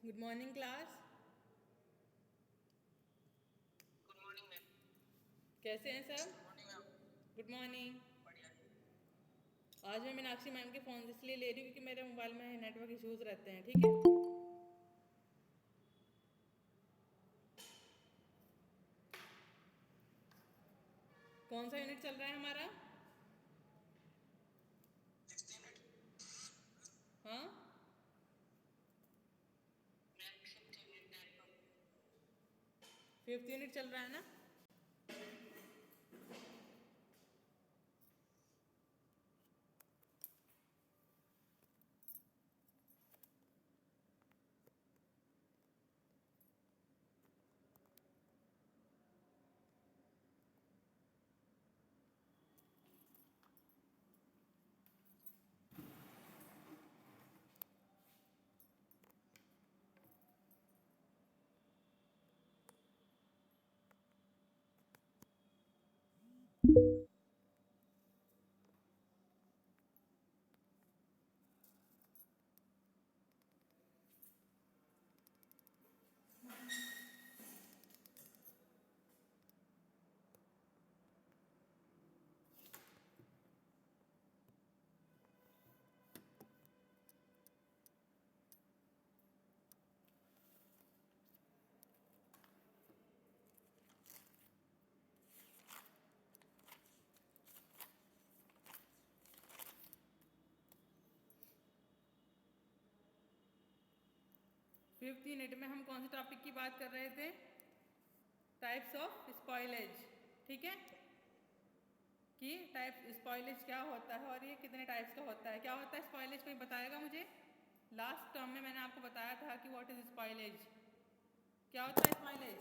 Good morning class. Good morning ma'am. कैसे हैं सब? Good morning ma'am. Good morning. बढ़िया। आज मैं मीनाक्षी मैम के फ़ोन इसलिए ले रही हूँ क्योंकि मेरे मोबाइल में नेटवर्क इश्यूज़ रहते हैं। ठीक है, कौन सा यूनिट चल रहा है हमारा? 16 मिनट हाँ, ma'am, 15 minute network. 5th unit चल रहा है ना? फिफ्थ यूनिट में हम कौन से टॉपिक की बात कर रहे थे? Types of spoilage. ठीक है, कि टाइप स्पॉइलेज क्या होता है और ये कितने टाइप्स का होता है। क्या होता है स्पॉइलेज, कोई बताएगा मुझे? लास्ट टर्म में मैंने आपको बताया था कि व्हाट इज स्पॉइलेज। क्या होता है स्पॉइलेज?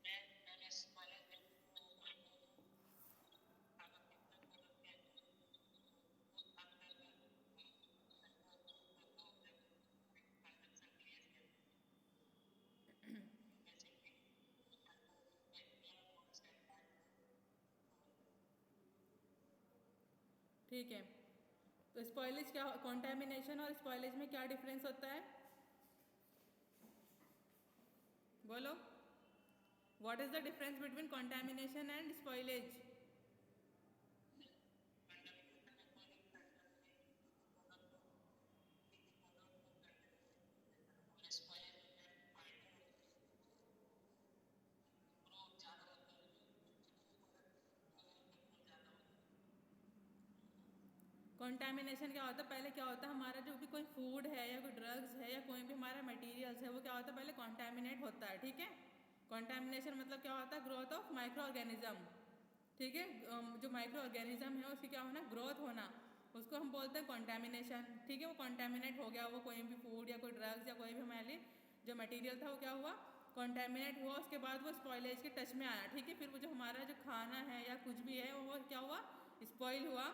मैं मैंने पहले ठीक है, तो स्पॉइलेज क्या, कॉन्टेमिनेशन और स्पॉइलेज में क्या डिफरेंस होता है? बोलो, what is the difference between contamination and spoilage? Contamination क्या होता है? पहले क्या होता है, हमारा जो भी कोई फूड है या कोई ड्रग्स है या कोई भी हमारा मटेरियल्स है वो क्या होता है, पहले कॉन्टेमिनेट होता है। ठीक है, कॉन्टेमिनेशन मतलब क्या होता है? Growth of micro organism. ठीक है। जो माइक्रो ऑर्गेनिज्म है उसकी क्या होना, ग्रोथ होना, उसको हम बोलते हैं कॉन्टेमिनेशन। ठीक है, वो कॉन्टेमिनेट हो गया, वो कोई भी फूड या कोई ड्रग्स या कोई भी हमारे जो मटेरियल था वो क्या हुआ, कॉन्टेमिनेट हुआ, उसके बाद वो स्पॉइलेज के टच में आया। ठीक है, फिर वो जो हमारा जो खाना है या कुछ भी है वो क्या हुआ, स्पॉइल हुआ।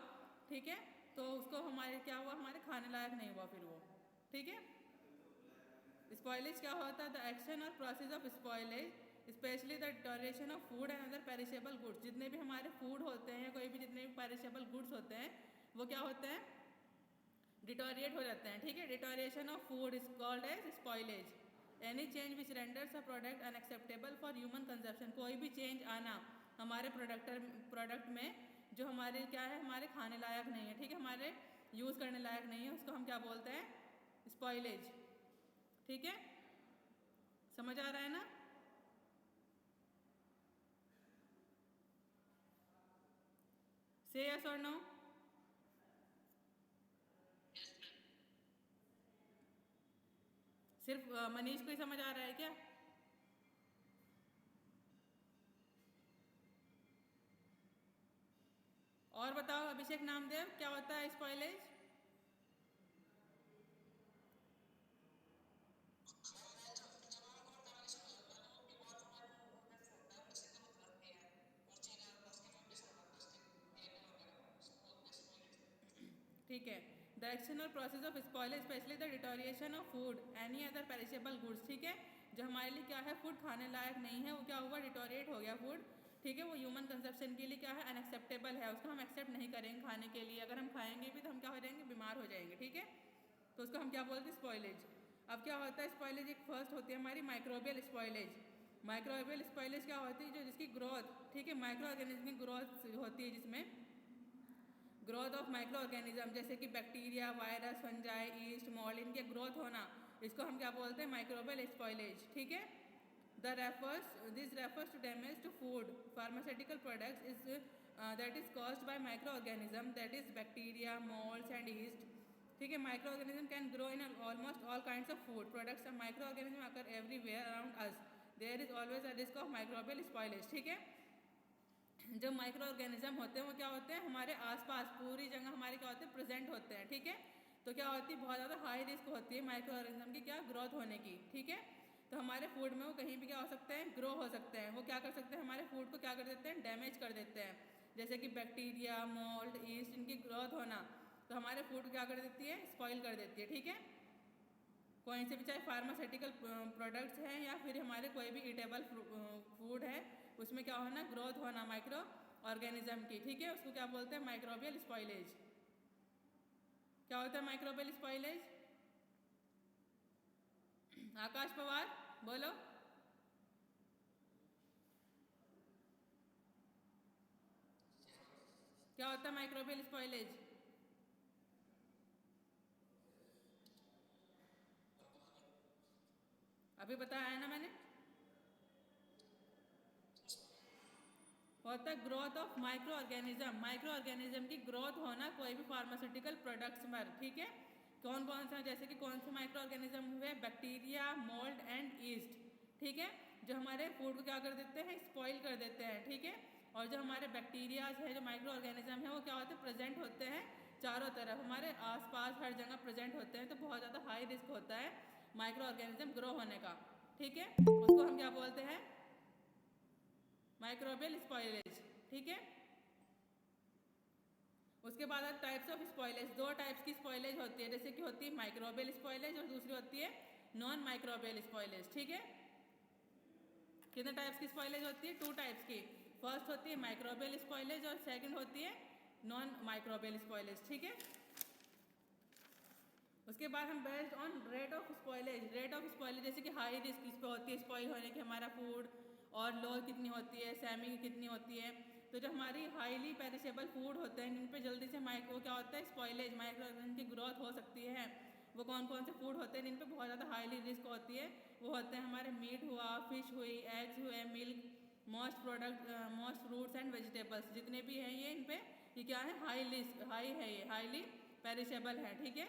ठीक है, तो उसको हमारे क्या हुआ, हमारे खाने लायक नहीं हुआ फिर वो। ठीक है, स्पॉइलेज क्या होता है, द एक्शन और process of spoilage specially the deterioration of food and other perishable goods. जितने भी हमारे फूड होते हैं, कोई भी जितने भी पेरिशेबल गुड्स होते हैं वो क्या होते हैं, डिटोरिएट हो जाते हैं। ठीक है, deterioration of food is called as spoilage. Any change which renders a product unacceptable for human consumption. कोई भी चेंज आना हमारे प्रोडक्ट में जो हमारे क्या है, हमारे खाने लायक नहीं है, ठीक है, हमारे यूज़ करने लायक नहीं है, उसको हम क्या बोलते हैं, स्पॉइलेज। ठीक है, समझ आ रहा है ना? से यस और नो? Yes, ma'am. सिर्फ मनीष को ही समझ आ रहा है क्या? और बताओ अभिषेक नामदेव, क्या होता है स्पॉइलेज? ठीक है, द एक्शन और process of spoilage specially the deterioration of food any other perishable goods. ठीक है, जो हमारे लिए क्या है, फूड खाने लायक नहीं है, वो क्या हुआ, डिटोरिएट हो गया फूड। ठीक है, वो ह्यूमन कंजप्शन के लिए क्या है, अनएक्सेप्टेबल है, उसको हम एक्सेप्ट नहीं करेंगे खाने के लिए। अगर हम खाएंगे भी तो हम क्या हो जाएंगे, बीमार हो जाएंगे। ठीक है, तो उसको हम क्या बोलते हैं, स्पॉइलेज। अब क्या होता है स्पॉइलेज, एक फर्स्ट होती है हमारी माइक्रोबियल स्पॉइलेज। माइक्रोबियल स्पॉइलेज क्या होती है, जो जिसकी ग्रोथ, ठीक है, माइक्रो ऑर्गेनिज्म की ग्रोथ होती है, जिसमें ग्रोथ ऑफ माइक्रो ऑर्गेनिज्म जैसे कि bacteria, virus, fungi, east, mould, इनके ग्रोथ होना, इसको हम क्या बोलते हैं, माइक्रोबियल स्पॉइलेज। ठीक है, this refers to damage to food pharmaceutical products is that is caused by micro organism that is bacteria, molds and yeast. ठीक है, micro organism can grow in almost all kinds of food products. Micro organism occur everywhere around us, there is always a risk of microbial spoilage. ठीक है, जो micro organism होते हैं वो क्या होते हैं, हमारे आसपास पूरी जगह हमारे क्या होते हैं, प्रेजेंट होते हैं। ठीक है, तो क्या होती है, बहुत ज़्यादा हाई रिस्क होती है माइक्रो ऑर्गेनिज्म की क्या, ग्रोथ होने की। ठीक है, तो हमारे फूड में वो कहीं भी क्या हो सकते हैं, ग्रो हो सकते हैं। वो क्या कर सकते हैं, हमारे फूड को क्या कर देते हैं, डैमेज कर देते हैं। जैसे कि बैक्टीरिया, मोल्ड, ईस्ट, इनकी ग्रोथ होना तो हमारे फूड को क्या कर देती है, स्पॉइल कर देती है। ठीक है, कोई से भी चाहे फार्मास्यूटिकल प्रोडक्ट्स हैं या फिर हमारे कोई भी ईटेबल फूड है, उसमें क्या होना, ग्रोथ होना माइक्रो ऑर्गेनिज्म की। ठीक है, उसको क्या बोलते हैं, माइक्रोबियल स्पॉइलेज। क्या होता है माइक्रोबियल स्पॉइलेज? आकाश पवार बोलो। क्या होता है माइक्रोबियल स्पॉइलेज? अभी बताया है ना मैंने, होता है growth of micro organism. Micro organism की ग्रोथ होना कोई भी फार्मास्यूटिकल प्रोडक्ट्स पर। ठीक है, कौन कौन सा, जैसे कि कौन से माइक्रो ऑर्गेनिज्म हुए, बैक्टीरिया, मोल्ड एंड ईस्ट। ठीक है, जो हमारे फूड को क्या कर देते हैं, स्पॉइल कर देते हैं। ठीक है, और जो हमारे बैक्टीरियाज है, जो माइक्रो ऑर्गेनिज्म है, वो क्या होते हैं, प्रेजेंट होते हैं चारों तरफ, हमारे आसपास हर जगह प्रेजेंट होते हैं। तो बहुत ज़्यादा हाई रिस्क होता है माइक्रो ऑर्गेनिज्म ग्रो होने का। ठीक है, उसको हम क्या बोलते हैं, माइक्रोबियल स्पॉइलेज। ठीक है, उसके बाद टाइप्स ऑफ स्पॉइलेज, दो टाइप्स की स्पॉइलेज होती है, जैसे कि होती है माइक्रोबियल स्पॉइलेज और दूसरी होती है नॉन माइक्रोबियल स्पॉइलेज। ठीक है, कितने टाइप्स की स्पॉइलेज होती है, 2 टाइप्स की। फर्स्ट होती है माइक्रोबियल स्पॉइलेज और सेकंड होती है नॉन माइक्रोबियल स्पॉइलेज। ठीक है, उसके बाद हम based on rate of spoilage, rate of spoilage जैसे कि हाई रिस्क इस पर होती है स्पॉइल होने की हमारा फूड, और लो कितनी होती है, सेमी कितनी होती है। तो जो हमारी हाईली पेरिशेबल फूड होते हैं जिन पे जल्दी से माइक्रो क्या होता है, स्पॉइलेज, माइक्रो ऑर्गेनिज्म की ग्रोथ हो सकती है, वो कौन कौन से फूड होते हैं जिन पे बहुत ज़्यादा हाईली रिस्क होती है, वो होते हैं हमारे मीट हुआ, फिश हुई, एग्स हुए, milk, most fruits and vegetables, जितने भी हैं ये इन पे ये क्या है, हाई रिस्क, हाई है, ये हाईली पेरिशेबल है। ठीक है,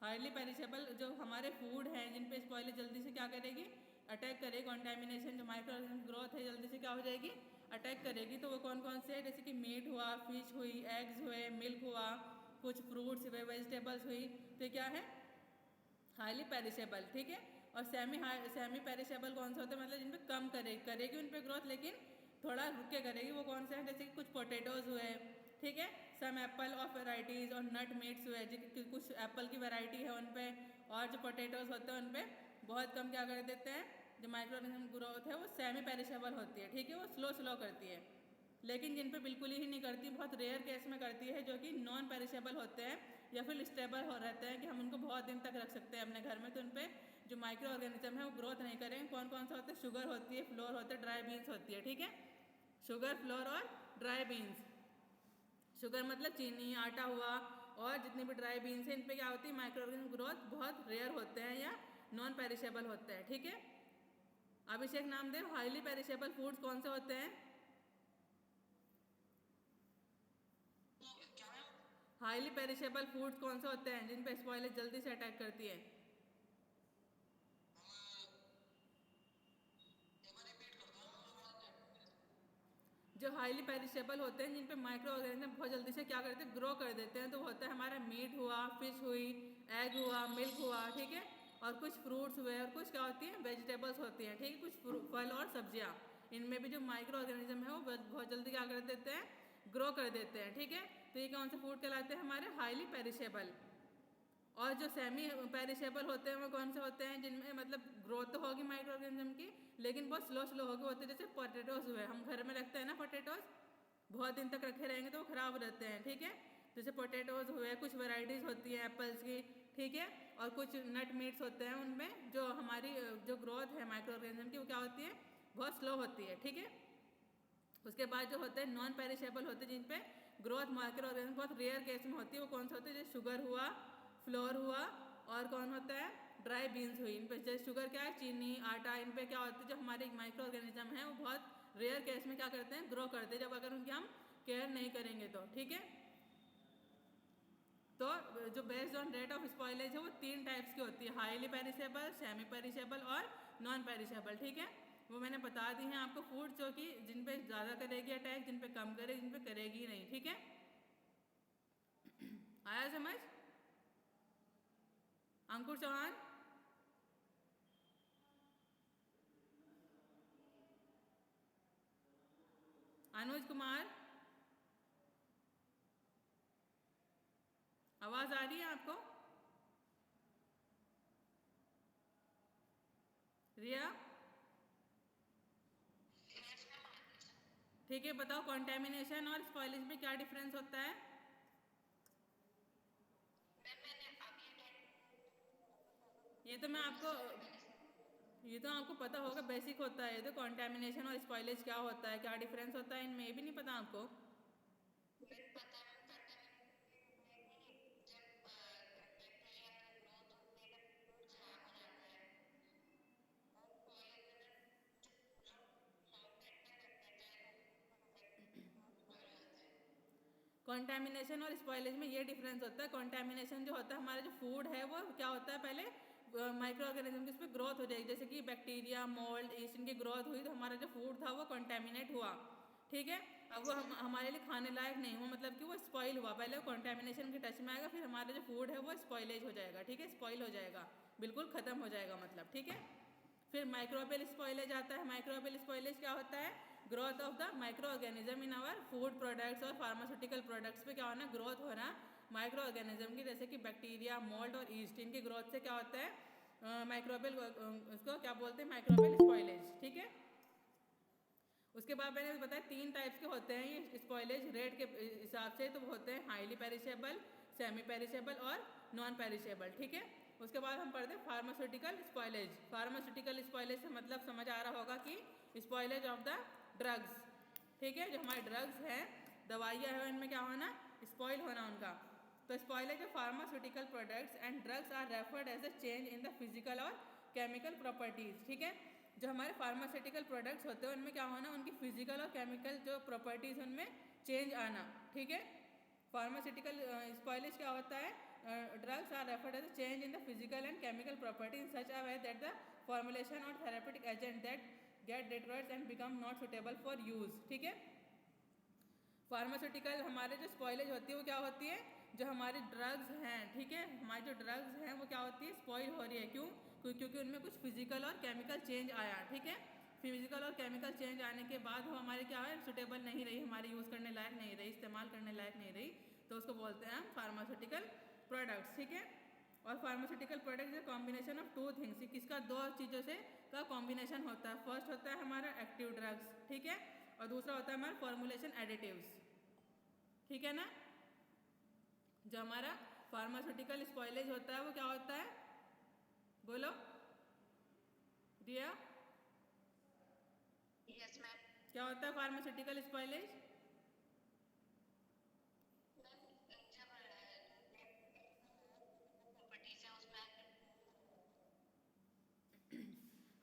हाईली पेरिशेबल जो हमारे फूड हैं जिन पे स्पॉइलेज जल्दी से क्या करेगी, अटैक करेगी, कॉन्टेमिनेशन जो माइक्रो ऑर्गेनिज्म ग्रोथ है जल्दी से क्या हो जाएगी, अटैक करेगी तो वो कौन कौन से है, जैसे कि मीट हुआ, फिश हुई, एग्स हुए, मिल्क हुआ, कुछ फ्रूट्स हुए, वेजिटेबल्स हुई, तो क्या है हाईली पेरिशेबल, ठीक है। और सेमी पेरिशेबल कौन सा होता है, मतलब जिन पे कम करेगी उन पे ग्रोथ, लेकिन थोड़ा रुक के करेगी, वो कौन से हैं, जैसे कि कुछ पोटैटोज हुए, ठीक है, सम एप्पल ऑफ वेराइटीज़ और नट मीट्स हुए, कुछ एप्पल की वैरायटी है उन पे, और जो पोटैटोज होते हैं उन पे बहुत कम क्या कर देते हैं, जो माइक्रो ऑर्गेनिज्म ग्रोथ है वो सेमी पेरिशेबल होती है, ठीक है, वो स्लो करती है। लेकिन जिन पे बिल्कुल ही नहीं करती, बहुत रेयर केस में करती है, जो कि नॉन पेरिशेबल होते हैं या फिर स्टेबल हो रहते हैं कि हम उनको बहुत दिन तक रख सकते हैं अपने घर में, तो उन पे जो माइक्रो ऑर्गेनिज्म है वो ग्रोथ नहीं करेंगे। कौन कौन सा होता है, शुगर होती है, फ्लोर होता है, ड्राई बीन्स होती है, ठीक है, शुगर, फ्लोर और ड्राई बीन्स। शुगर मतलब चीनी, आटा हुआ, और जितनी भी ड्राई बीन्स हैं इन पे क्या होती है, माइक्रो ऑर्गेनिज्म ग्रोथ बहुत रेयर होते हैं या नॉन पेरिशेबल होते हैं, ठीक है। अभिषेक नामदेव, हाईली पेरिशेबल फूड्स कौन से होते हैं, क्या है? हाईली पेरिशेबल फूड्स कौन से होते हैं जिन पे स्पॉइलेज जल्दी से अटैक करती है, एक बार रिपीट कर दो, जो हाईली पेरिशेबल होते हैं जिन पे माइक्रो ऑर्गेनिज्म बहुत जल्दी से क्या करते हैं, ग्रो कर देते हैं, तो वो होता है हमारा मीट हुआ, फिश हुई, एग हुआ, मिल्क हुआ, ठीक है, और कुछ फ्रूट्स हुए, और कुछ क्या होती हैं, वेजिटेबल्स होती हैं, ठीक है, कुछ फल और सब्जियाँ, इनमें भी जो माइक्रो ऑर्गेनिज्म है वो बहुत जल्दी क्या कर देते हैं, ग्रो कर देते हैं, ठीक है। तो ये कौन से फूड कहलाते हैं, हमारे हाईली पेरिशेबल। और जो सेमी पेरिशेबल होते हैं वो कौन से होते हैं, जिनमें मतलब ग्रोथ तो होगी माइक्रो ऑर्गेनिज्म की, लेकिन बहुत स्लो होगी होते हैं, जैसे पोटैटोज हुए, हम घर में रखते हैं ना पोटैटोज, बहुत दिन तक रखे रहेंगे तो वो खराब रहते हैं, ठीक है, जैसे पोटैटोज हुए, कुछ वैरायटीज़ होती हैं एप्पल्स की, ठीक है, और कुछ नट मीट्स होते हैं, उनमें जो हमारी जो ग्रोथ है माइक्रो ऑर्गेनिज्म की वो क्या होती है, बहुत स्लो होती है, ठीक है। उसके बाद जो होते हैं नॉन पेरिशेबल होते हैं जिन पे ग्रोथ माइक्रो ऑर्गेनिज्म बहुत रेयर केस में होती है, वो कौन सा होता है, जैसे शुगर हुआ, फ्लोर हुआ, और कौन होता है, ड्राई बीन्स हुई। इन पे जैसे शुगर क्या है, चीनी, आटा, इन पे क्या होता है, जो हमारे माइक्रो ऑर्गेनिज्म है वो बहुत रेयर केस में क्या करते हैं, ग्रो करते हैं, जब अगर उनकी हम केयर नहीं करेंगे तो, ठीक है। तो जो based on rate of spoilage है वो 3 टाइप्स की होती है, हाईली पेरिशेबल, सेमी पेरिशेबल और नॉन पेरिशेबल, ठीक है। वो मैंने बता दी हैं आपको फूड, जो कि जिन पे ज़्यादा करेगी अटैक, जिन पे कम करेगी, जिन पे करेगी नहीं, ठीक है। आया समझ, अंकुर चौहान, अनुज कुमार, आवाज़ आ रही है आपको, रिया, ठीक है, बताओ कॉन्टेमिनेशन और स्पॉइलेज में क्या डिफरेंस होता है। ये तो मैं आपको ये तो आपको पता होगा, बेसिक होता है ये तो, कॉन्टेमिनेशन और स्पॉइलेज क्या होता है, क्या डिफरेंस होता है इनमें, ये भी नहीं पता आपको। कॉन्टेमिनेशन और स्पॉइलेज में ये डिफरेंस होता है, कॉन्टेमिनेशन जो होता है हमारा जो फूड है वो क्या होता है, पहले माइक्रो ऑर्गेनिज्म की उस पर ग्रोथ हो जाएगी, जैसे कि बैक्टीरिया, मोल्ड, ईस्ट, इनकी ग्रोथ हुई तो हमारा जो फूड था वो कॉन्टेमिनेट हुआ, ठीक है। अब वो हमारे लिए खाने लायक नहीं हुआ, मतलब कि वो स्पॉइल हुआ, पहले वो कॉन्टेमिनेशन के टच में आएगा, फिर हमारा जो फूड है वो स्पॉइलेज हो जाएगा, ठीक है, स्पॉइल हो जाएगा, बिल्कुल ख़त्म हो जाएगा मतलब, ठीक है। फिर माइक्रोबियल स्पॉइलेज आता है, माइक्रोबियल स्पॉइलेज क्या होता है, growth of the micro organism in our food products और फार्मास्यूटिकल प्रोडक्ट्स पे क्या होना, ग्रोथ होना माइक्रो ऑर्गेनिज्म की, जैसे कि बैक्टीरिया, मोल्ड और ईस्ट, इनकी ग्रोथ से क्या होता है माइक्रोबियल, उसको क्या बोलते हैं, माइक्रोबियल स्पॉइलेज, ठीक है। उसके बाद मैंने बताया 3 टाइप्स के होते हैं ये स्पॉइलेज रेट के हिसाब से, तो होते हैं हाईली पेरिशेबल, सेमी पेरिशेबल और नॉन पेरिशेबल, ठीक है। उसके बाद हम पढ़ते हैं फार्मास्यूटिकल स्पॉइलेज। फार्मास्यूटिकल स्पॉइलेज से मतलब समझ आ रहा होगा कि स्पॉइलेज ऑफ द ड्रग्स, ठीक है, जो हमारे ड्रग्स हैं, दवाइयाँ हैं, इनमें क्या होना, स्पॉइल होना उनका। तो spoilage of pharmaceutical products and drugs are referred as a change in the physical और केमिकल प्रॉपर्टीज, ठीक है। जो हमारे फार्मास्यूटिकल प्रोडक्ट्स होते हैं उनमें क्या होना, उनकी फिजिकल और केमिकल जो प्रॉपर्टीज उनमें चेंज आना, ठीक है। फार्मास्यूटिकल स्पॉइलेज क्या होता है, drugs are referred as change in the physical and chemical property in such a way that the formulation और therapeutic agent that get destroyed and become not suitable for use. ठीक है, pharmaceutical हमारे जो spoilage होती है वो क्या होती है, जो हमारे ड्रग्स हैं, ठीक है, हमारी जो ड्रग्स हैं वो क्या होती है, स्पॉइल हो रही है। क्यों? क्योंकि उनमें कुछ फिजिकल और केमिकल चेंज आया। ठीक है, फिजिकल और केमिकल चेंज आने के बाद वो हमारे क्या है, सुटेबल नहीं रही, हमारे यूज़ करने लायक नहीं रही, इस्तेमाल करने लायक नहीं रही, तो उसको बोलते हैं हम फार्मास्यूटिकल प्रोडक्ट्स। ठीक है, और pharmaceutical product is combination of two things, किसका, दो चीज़ों से का कॉम्बिनेशन होता है। फर्स्ट होता है हमारा एक्टिव ड्रग्स, ठीक है, और दूसरा होता है हमारा फॉर्मुलेशन एडिटिव्स। ठीक है ना, जो हमारा फार्मास्यूटिकल स्पॉइलेज होता है वो क्या होता है, बोलो दिया, Yes, ma'am. क्या होता है फार्मास्यूटिकल स्पॉइलेज? मैम जब प्रॉपर्टीज है उसमें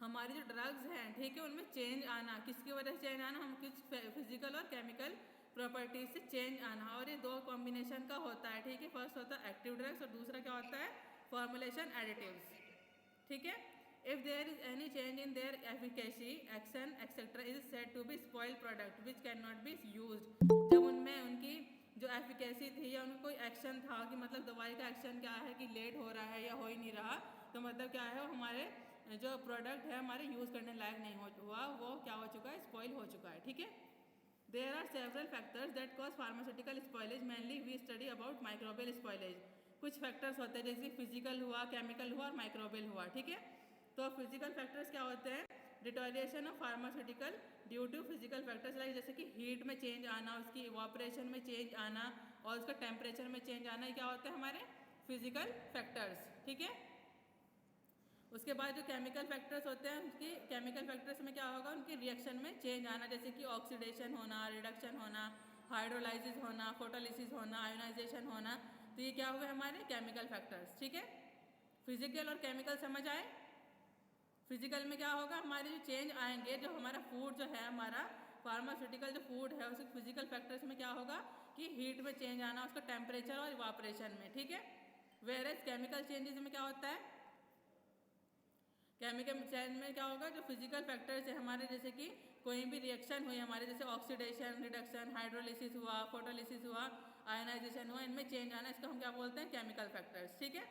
हमारी जो ड्रग्स हैं, ठीक है, उनमें चेंज आना, किसकी वजह से चेंज आना, हम कुछ फिजिकल और केमिकल प्रॉपर्टीज से चेंज आना, और ये दो कॉम्बिनेशन का होता है। ठीक है, फर्स्ट होता है एक्टिव ड्रग्स और दूसरा क्या होता है, फॉर्मुलेशन एडिटिव्स। ठीक है, if there is any change in their efficacy, action etcetera is said to be spoil product which can not be used. जब उनमें उनकी जो एफिकेसी थी या उनका कोई एक्शन था कि मतलब दवाई का एक्शन क्या है कि लेट हो रहा है या हो ही नहीं रहा, तो मतलब क्या है, वो हमारे जो प्रोडक्ट है हमारे यूज़ करने लायक नहीं हुआ, वो क्या हो चुका है, स्पॉइल हो चुका है। ठीक है, there are several factors that cause pharmaceutical spoilage, mainly we study about microbial spoilage. कुछ फैक्टर्स होते हैं जैसे फिजिकल हुआ, केमिकल हुआ और माइक्रोबियल हुआ। ठीक है, तो फिजिकल फैक्टर्स क्या होते हैं, deterioration of pharmaceutical due to physical factors like जैसे कि हीट में चेंज आना, उसकी इवापोरेशन में चेंज आना और उसका टेम्परेचर में चेंज आना, ये क्या होते हैं हमारे फिजिकल फैक्टर्स। ठीक है, उसके बाद जो केमिकल फैक्टर्स होते हैं, उसकी केमिकल फैक्टर्स में क्या होगा, उनकी रिएक्शन में चेंज आना, जैसे कि ऑक्सीडेशन होना, रिडक्शन होना, हाइड्रोलाइसिस होना, फोटोलिसिस होना, आयोनाइजेशन होना, तो ये क्या हुए हमारे केमिकल फैक्टर्स। ठीक है, फिजिकल और केमिकल समझ आए। फिजिकल में क्या होगा, हमारे जो चेंज आएंगे, जो हमारा फूड जो है, हमारा फार्मास्यूटिकल जो फूड है, उसके फिजिकल फैक्टर्स में क्या होगा कि हीट में चेंज आना, उसका टेम्परेचर और इवापोरेशन में। ठीक है, वेयरएज केमिकल चेंजेस में क्या होता है, केमिकल चेंज में क्या होगा, जो फिजिकल फैक्टर्स है हमारे, जैसे कि कोई भी रिएक्शन हुई हमारे, जैसे ऑक्सीडेशन, रिडक्शन, हाइड्रोलिसिस हुआ, फोटोलिसिस हुआ, आयोनाइजेशन हुआ, इनमें चेंज आना, इसको हम क्या बोलते हैं, केमिकल फैक्टर्स। ठीक है,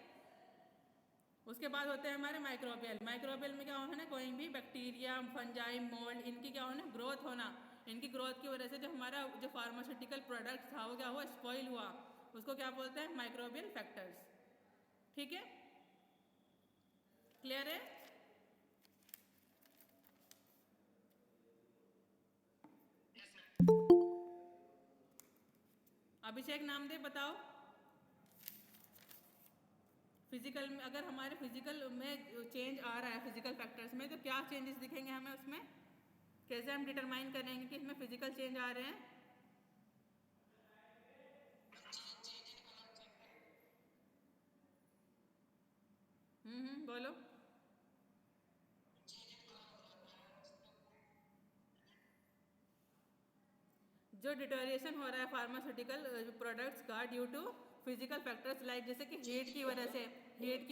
उसके बाद होते हैं हमारे माइक्रोबियल। माइक्रोबियल में क्या होना है, कोई भी बैक्टीरिया, फंजाई, मोल्ड, इनकी क्या होना, ग्रोथ होना, इनकी ग्रोथ की वजह से जो हमारा जो फार्मास्यूटिकल प्रोडक्ट था वो क्या हुआ, स्पॉइल हुआ, उसको क्या बोलते हैं, माइक्रोबियल फैक्टर्स। ठीक है, क्लियर है। अभिषेक नाम दे, बताओ फिजिकल में, अगर हमारे फिजिकल में चेंज आ रहा है फिजिकल फैक्टर्स में, तो क्या चेंजेस दिखेंगे हमें उसमें, कैसे हम डिटरमाइन करेंगे कि इसमें फिजिकल चेंज आ रहे हैं। बोलो, जो डिटोरिएशन हो रहा है फार्मास्यूटिकल प्रोडक्ट्स का due to physical factors like जैसे कि हीट की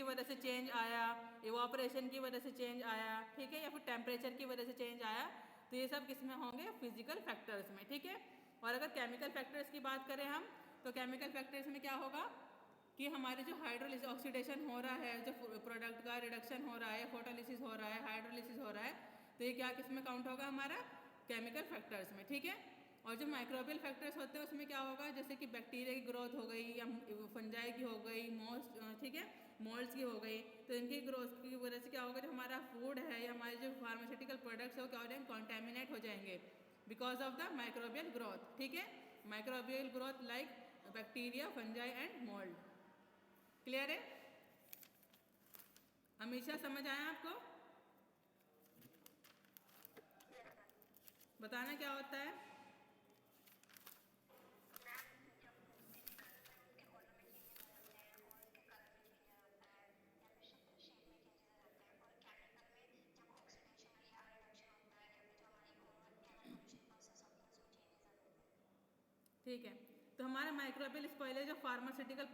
वजह से चेंज आया, इवापोरेशन की वजह से चेंज आया, ठीक है, या फिर टेम्परेचर की वजह से चेंज आया, तो ये सब किस में होंगे, फिजिकल फैक्टर्स में। ठीक है, और अगर केमिकल फैक्टर्स की बात करें हम, तो केमिकल फैक्टर्स में क्या होगा कि हमारे जो हाइड्रोलिसिस ऑक्सीडेशन हो रहा है, जो प्रोडक्ट का रिडक्शन हो रहा है, फोटोलिसिस हो रहा है, हाइड्रोलिसिस हो रहा है, तो ये क्या किस में काउंट होगा, हमारा केमिकल फैक्टर्स में। ठीक है, और जो माइक्रोबियल फैक्टर्स होते हैं उसमें क्या होगा, जैसे कि बैक्टीरिया की ग्रोथ हो गई या फंजाई की हो गई, मोस्ट, ठीक है, मोल्ड्स की हो गई, तो इनकी ग्रोथ की वजह से क्या होगा, जो हमारा फूड है या हमारे जो फार्मास्यूटिकल प्रोडक्ट्स है वो क्या हो जाएंगे, कॉन्टेमिनेट हो जाएंगे because of the microbial growth. ठीक है, microbial growth like bacteria, fungi and mould. Clear है, हमेशा समझ आया आपको, बताना क्या होता है। ठीक है, तो हमारा माइक्रोबियल स्पॉइलेज ऑफ फार्मास्यूटिकल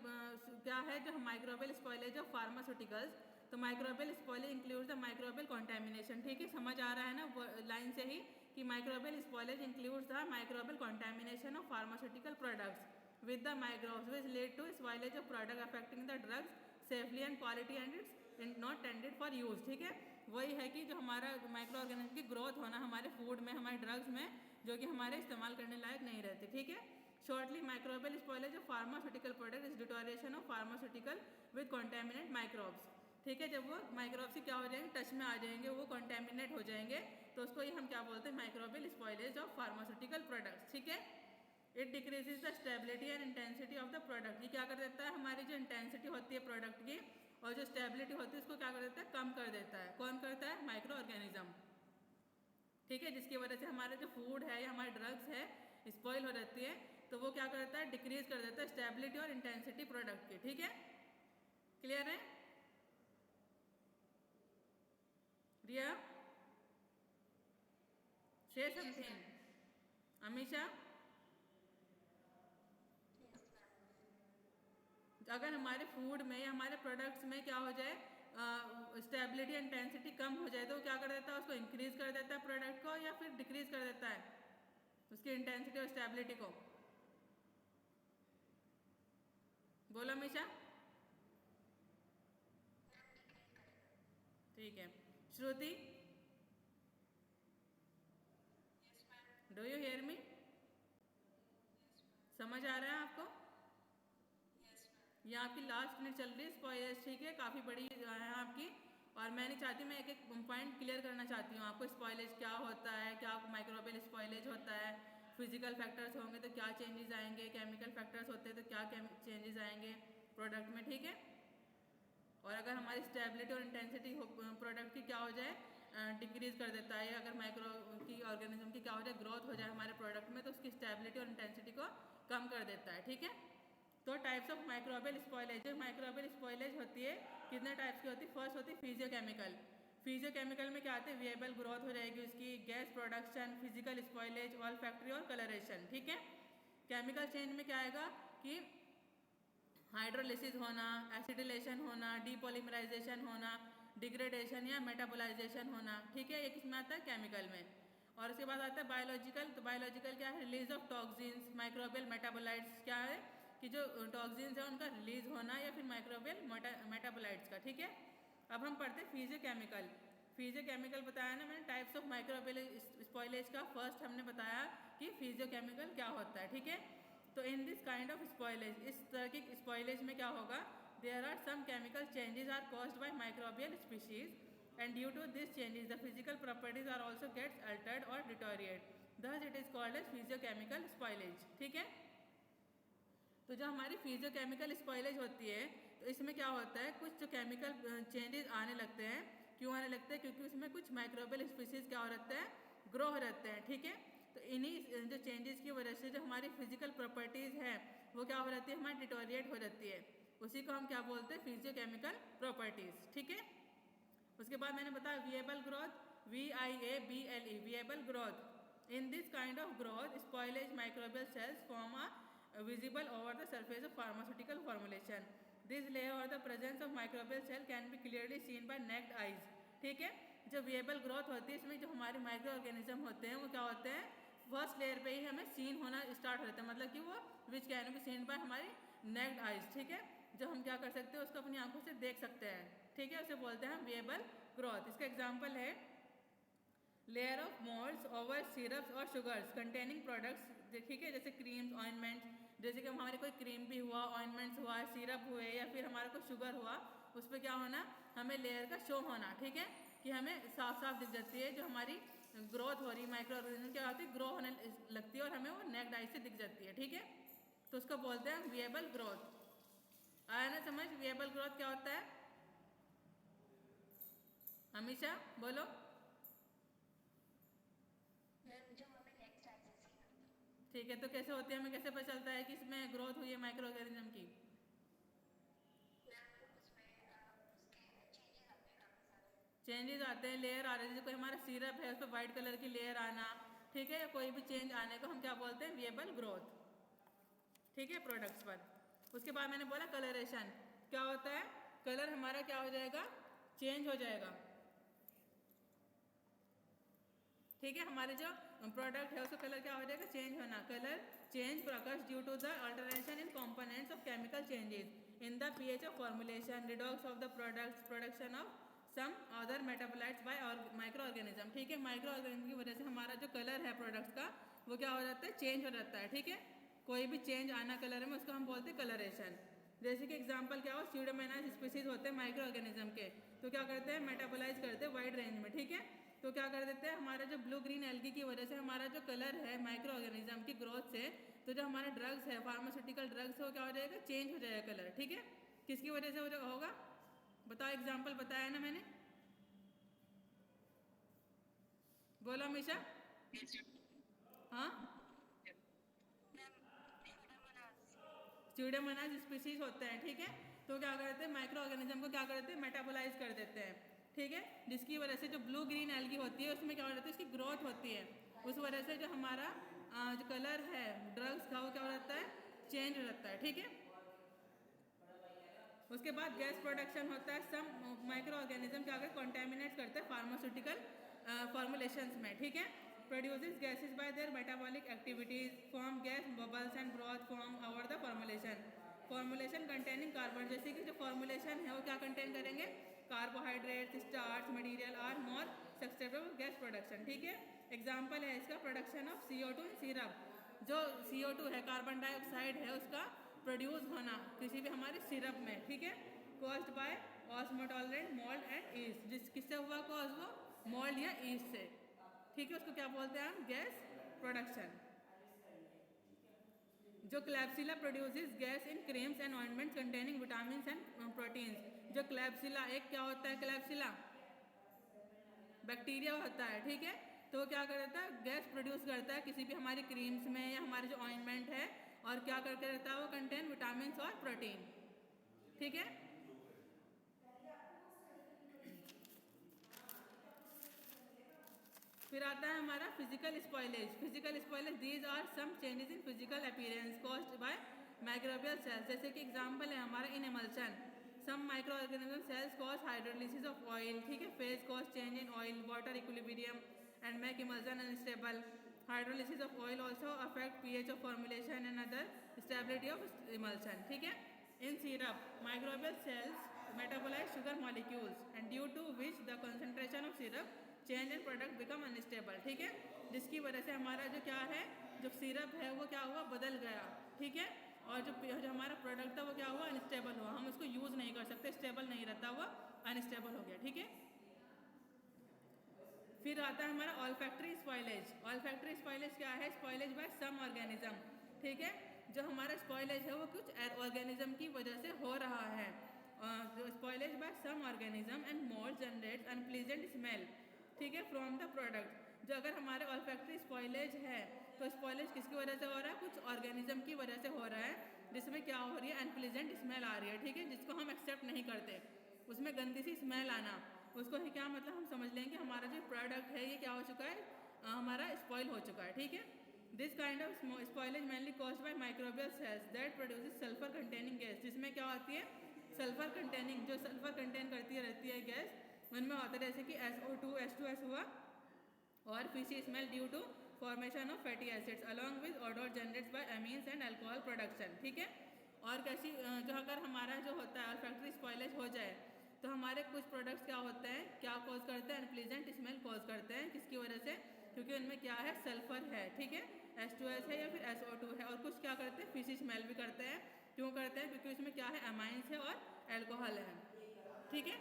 क्या है, जो माइक्रोबियल स्पॉइलेज ऑफ फार्मास्यूटिकल्स, तो microbial spoilage includes the microbial contamination. ठीक है, समझ आ रहा है ना वो लाइन से ही कि microbial spoilage includes the microbial contamination of pharmaceutical products with the microbes which lead to spoilage of product affecting the drugs safely and quality and it's not tended for use. ठीक है, वही है कि जो हमारा माइक्रो ऑर्गेनिज्म की growth होना हमारे फूड में, हमारे ड्रग्स में, जो कि हमारे इस्तेमाल करने लायक नहीं रहते। ठीक है, shortly microbial spoilage of pharmaceutical product is deterioration of pharmaceutical with contaminate microbes. ठीक है, जब वो माइक्रोब्स से क्या हो जाएंगे, टच में आ जाएंगे, वो कॉन्टेमिनेट हो जाएंगे, तो उसको ये हम क्या बोलते हैं, microbial spoilage of pharmaceutical products. ठीक है, it decreases the stability and intensity of the product. ये क्या कर देता है, हमारी जो इंटेंसिटी होती है प्रोडक्ट की और जो स्टेबिलिटी होती है उसको क्या कर देता है, कम कर देता है। कौन करता है, माइक्रो ऑर्गेनिज्म। ठीक है, जिसकी वजह से हमारा जो फूड है या हमारे ड्रग्स है स्पॉइल हो जाती है, तो वो क्या करता है, डिक्रीज कर देता है स्टेबिलिटी और इंटेंसिटी प्रोडक्ट की। ठीक है, क्लियर है रिया? से समथिंग अमीशा। अगर हमारे फूड में या हमारे प्रोडक्ट्स में क्या हो जाए, स्टेबिलिटी इंटेंसिटी कम हो जाए, तो क्या कर देता है, उसको इंक्रीज कर देता है प्रोडक्ट को, या फिर डिक्रीज कर देता है उसकी इंटेंसिटी और स्टेबिलिटी को। बोलो अमीशा। ठीक है, श्रुति, डू यू हियर मी? समझ आ रहा है आपको? ये आपकी लास्ट मिनट चल रही है स्पॉइलेज। ठीक है, काफ़ी बड़ी है आपकी, और मैं नहीं चाहती, मैं एक एक पॉइंट क्लियर करना चाहती हूँ आपको। स्पॉइलेज क्या होता है, क्या माइक्रोबियल स्पॉइलेज होता है, फिजिकल फैक्टर्स होंगे तो क्या चेंजेस आएंगे, केमिकल फैक्टर्स होते हैं तो क्या चेंजेस आएंगे प्रोडक्ट में। ठीक है, और अगर हमारी स्टेबिलिटी और इंटेंसिटी प्रोडक्ट की क्या हो जाए, डिक्रीज कर देता है, अगर माइक्रो की ऑर्गेनिज्म की क्या हो जाए, ग्रोथ हो जाए हमारे प्रोडक्ट में, तो उसकी स्टेबिलिटी और इंटेंसिटी को कम कर देता है। ठीक है, तो टाइप्स ऑफ माइक्रोबियल स्पॉइलेज। जो माइक्रोबियल स्पॉइलेज होती है कितने टाइप्स की होती है? फर्स्ट होती है फिजियोकेमिकल। फिजियोकेमिकल में क्या आते हैं, वेरिएबल ग्रोथ हो जाएगी उसकी, gas production, physical spoilage, olfactory और कलरेशन। ठीक है, केमिकल चेंज में क्या आएगा कि हाइड्रोलिसिस होना, एसिडिलेशन होना, डीपॉलीमराइजेशन होना, डिग्रेडेशन या मेटाबोलाइजेशन होना। ठीक है, ये किसमें आता है, केमिकल में। और उसके बाद आता है बायोलॉजिकल। तो बायोलॉजिकल क्या है, release of toxins, microbial metabolites. क्या है कि जो टॉक्सिन्स है उनका रिलीज होना, या फिर माइक्रोबियल मेटाबोलाइट्स का। ठीक है, अब हम पढ़ते हैं फिजियोकेमिकल। फिजियोकेमिकल बताया ना मैंने, टाइप्स ऑफ माइक्रोबियल स्पॉइलेज का फर्स्ट हमने बताया कि फिजियोकेमिकल क्या होता है। ठीक है, तो in this kind of spoilage, इस तरह की स्पॉइलेज में क्या होगा, there are some chemical changes are caused by microbial species and due to this changes the physical properties are also gets altered और deteriorate, thus it is called as physicochemical spoilage. ठीक है, तो जो हमारी physiochemical spoilage होती है, तो इसमें क्या होता है, कुछ जो केमिकल चेंजेस आने लगते हैं। क्यों आने लगते हैं? क्योंकि उसमें कुछ माइक्रोबियल स्पीशीज क्या हो रहते हैं, ग्रो हो रहते हैं। ठीक है, तो इन्हीं जो चेंजेस की वजह से जो हमारी फिजिकल प्रॉपर्टीज़ हैं वो क्या हो रहती है, हमारी डिटोरिएट हो जाती है। उसी को हम क्या बोलते हैं, फिजियोकेमिकल प्रॉपर्टीज़। ठीक है, उसके बाद मैंने बताया viable growth, VIABLE, viable growth. In this kind of growth spoilage microbial cells form a visible over the surface of pharmaceutical formulation. This layer or the presence of microbial cell can be clearly seen by naked eyes. ठीक है, जो विएबल growth होती है इसमें जो हमारे micro organism होते हैं वो क्या होते हैं, फर्स्ट लेयर पे ही हमें सीन होना स्टार्ट हो जाता है, मतलब कि वो which can be seen by हमारी नेक्ड आइज। ठीक है, जो हम क्या कर सकते हैं उसको अपनी आंखों से देख सकते हैं। ठीक है, उसे बोलते हैं विएबल ग्रोथ। इसका एग्जाम्पल है layer of moulds over syrups और शुगर्स कंटेनिंग प्रोडक्ट्स। ठीक है, जैसे क्रीम्स, ऑइंटमेंट्स, जैसे कि हमारे कोई क्रीम भी हुआ, ऑइंटमेंट्स हुआ, सिरप हुए, या फिर हमारा कोई शुगर हुआ, उस पर क्या होना, हमें लेयर का शो होना। ठीक है, कि हमें साफ साफ दिख जाती है जो हमारी ग्रोथ हो रही माइक्रो ऑर्गेनिज्म क्या होती है, ग्रो होने लगती है और हमें वो नेक्ड आई से दिख जाती है। ठीक है, तो उसको बोलते हैं विएबल ग्रोथ। आया ना समझ, विएबल ग्रोथ क्या होता है? हमेशा बोलो। ठीक है, तो कैसे होती है, हमें कैसे पता चलता है कि इसमें ग्रोथ हुई है माइक्रो ऑर्गेनिज्म की? चेंजेस आते हैं, लेयर आ रहे हैं, जैसे कोई हमारा सिरप है उस पर वाइट कलर की लेयर आना। ठीक है, कोई भी चेंज आने को हम क्या बोलते हैं, विएबल ग्रोथ। ठीक है, प्रोडक्ट्स पर। उसके बाद मैंने बोला कलरेशन क्या होता है, कलर हमारा क्या हो जाएगा, चेंज हो जाएगा। ठीक है, हमारे जो प्रोडक्ट है उसका कलर क्या हो जाएगा, चेंज होना। Colour change occurs due to the alteration in components of chemical changes in the pH of formulation, redox of the products, production of some other metabolites by micro organism. ठीक है, micro organism की वजह से हमारा जो colour है products का वो क्या हो जाता है, चेंज हो जाता है। ठीक है, कोई भी चेंज आना कलर में उसको हम बोलते हैं कलरेशन। जैसे कि एग्जांपल क्या हो, स्यूडोमोनास स्पीसीज होते हैं माइक्रो ऑर्गेनिज्म के, तो क्या करते हैं, मेटाबोलाइज करते हैं वाइड रेंज में। ठीक है, तो क्या कर देते हैं, हमारा जो ब्लू ग्रीन एल्गी की वजह से हमारा जो कलर है माइक्रो ऑर्गेनिज्म की ग्रोथ से, तो जो हमारे ड्रग्स है, फार्मास्यूटिकल ड्रग्स है, वो क्या हो जाएगा, चेंज हो जाएगा कलर। ठीक है, किसकी वजह से होगा बताओ, एग्जाम्पल बताया ना मैंने, बोलो हमेशा। हाँ, स्यूडोमोनास स्पीसीज होते हैं। ठीक है, तो क्या करते हैं, माइक्रो ऑर्गेनिज्म को क्या करते हैं, मेटाबोलाइज कर देते हैं। ठीक है, जिसकी वजह से जो ब्लू ग्रीन एल्गी होती है उसमें क्या हो जाता है, उसकी ग्रोथ होती है, उस वजह से जो हमारा जो कलर है ड्रग्स का वो क्या हो जाता है, चेंज हो जाता है। ठीक है, उसके बाद गैस प्रोडक्शन होता है। सम माइक्रो ऑर्गेनिज्म क्या करते, कॉन्टेमिनेट करते हैं फार्मास्यूटिकल फॉर्मुलेशंस में। ठीक है, produces gases by their metabolic activities, form gas bubbles and broth form over the formulation. Formulation containing carbon, जैसे कि जो फॉर्मुलेशन है वो क्या कंटेन करेंगे, carbohydrate, starch material are more accessible gas production. ठीक है, एग्जांपल है इसका production of CO2 in syrup. जो CO2 है, कार्बन डाइऑक्साइड है, उसका प्रोड्यूस होना किसी भी हमारे सिरप में। ठीक है, caused by osmotolerant, mould and yeast. जिस किससे हुआ कॉज, वो मोल्ड या ईस्ट से। ठीक है, उसको क्या बोलते हैं हम, गैस प्रोडक्शन। जो Klebsiella produces gas in creams and ointments containing vitamin and proteins. जो क्लैप्सिला, एक क्या होता है क्लैप्सिला, बैक्टीरिया होता है। ठीक है, तो वो क्या करता है, गैस प्रोड्यूस करता है किसी भी हमारी क्रीम्स में या हमारे जो ऑइंटमेंट है, और क्या करके रहता है, वो कंटेन विटामिन और प्रोटीन। ठीक है, फिर आता है हमारा physical spoilage. Physical spoilage, these are some changes in physical appearance caused by microbial cells. जैसे कि एग्जांपल है हमारा in emulsion, some micro organism cells cause hydrolysis of oil. ठीक है, phase cause change in oil water equilibrium and make emulsion unstable. Hydrolysis of oil also affect pH of formulation and other stability of emulsion. ठीक है, in syrup microbial cells metabolize sugar molecules and due to which the concentration of syrup change and product become unstable. ठीक है, जिसकी वजह से हमारा जो क्या है, जो सिरप है वो क्या हुआ, बदल गया। ठीक है, और जो हमारा प्रोडक्ट था वो क्या हुआ, अनस्टेबल हुआ, हम उसको यूज़ नहीं कर सकते, स्टेबल नहीं रहता, हुआ अनस्टेबल हो गया। ठीक है, फिर आता है हमारा ऑल्फैक्टरी स्पॉइलेज। ऑल्फैक्टरी स्पॉइलेज क्या है, स्पॉइलेज बाय सम ऑर्गेनिज्म। ठीक है, जो हमारा स्पॉइलेज है वो कुछ ऑर्गेनिज्म की वजह से हो रहा है। जो spoilage by some organism and mould generate unpleasant smell. ठीक है, फ्रॉम द प्रोडक्ट। जो अगर हमारे ऑल्फैक्टरी स्पॉइलेज है, तो स्पॉइलेज किसकी वजह से हो रहा है, कुछ ऑर्गेनिज्म की वजह से हो रहा है, जिसमें क्या हो रही है, अनप्लीजेंट स्मेल आ रही है। ठीक है, जिसको हम एक्सेप्ट नहीं करते, उसमें गंदी सी स्मेल आना, उसको ही क्या मतलब हम समझ लेंगे हमारा जो प्रोडक्ट है ये क्या हो चुका है, हमारा स्पॉइल हो चुका है। ठीक है, this kind of spoilage mainly caused by microbial cells that produces sulphur containing gas. जिसमें क्या होती है, सल्फर कंटेनिंग, जो सल्फर कंटेन करती रहती है गैस, उनमें होता है जैसे कि SO2 H2S हुआ, और fishy smell due to formation of fatty acids along with odour generates by amines and alcohol production. ठीक है, और कैसी जो अगर हमारा जो होता है ऑल्फैक्टरी स्पॉइलेज हो जाए, तो हमारे कुछ प्रोडक्ट्स क्या होते हैं, क्या कॉज करते हैं, अनप्लीजेंट स्मेल कॉज करते हैं। किसकी वजह से, क्योंकि उनमें क्या है, सल्फर है। ठीक है, H2S है या फिर SO2 है, और कुछ क्या करते हैं, फिशी स्मेल भी करते हैं। क्यों करते हैं, क्योंकि उसमें क्या है, अमाइंस है और एल्कोहल है। ठीक है,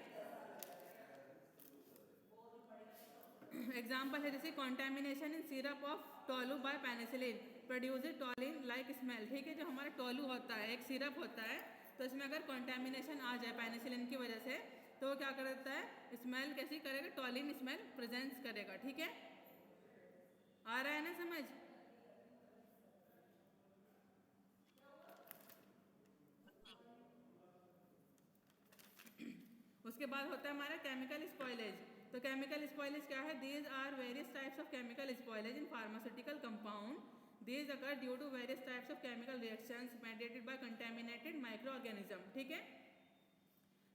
एग्जाम्पल है जैसे contamination in syrup of tolu by penicillin produces toluene like smell. ठीक है, जो हमारा टोलू होता है, एक सिरप होता है, तो इसमें अगर कॉन्टेमिनेशन आ जाए पेनिसिलिन की वजह से, तो वो क्या करता है, स्मेल कैसी करेगा, टोलिन स्मेल प्रेजेंस करेगा। ठीक है, आ रहा है ना समझ। उसके बाद होता है हमारा केमिकल स्पॉइलेज। तो केमिकल स्पॉइलेज क्या है, these are various types of chemical spoilage in pharmaceutical compound. These occur due to various types of chemical reactions mediated by contaminated micro organism. ठीक है,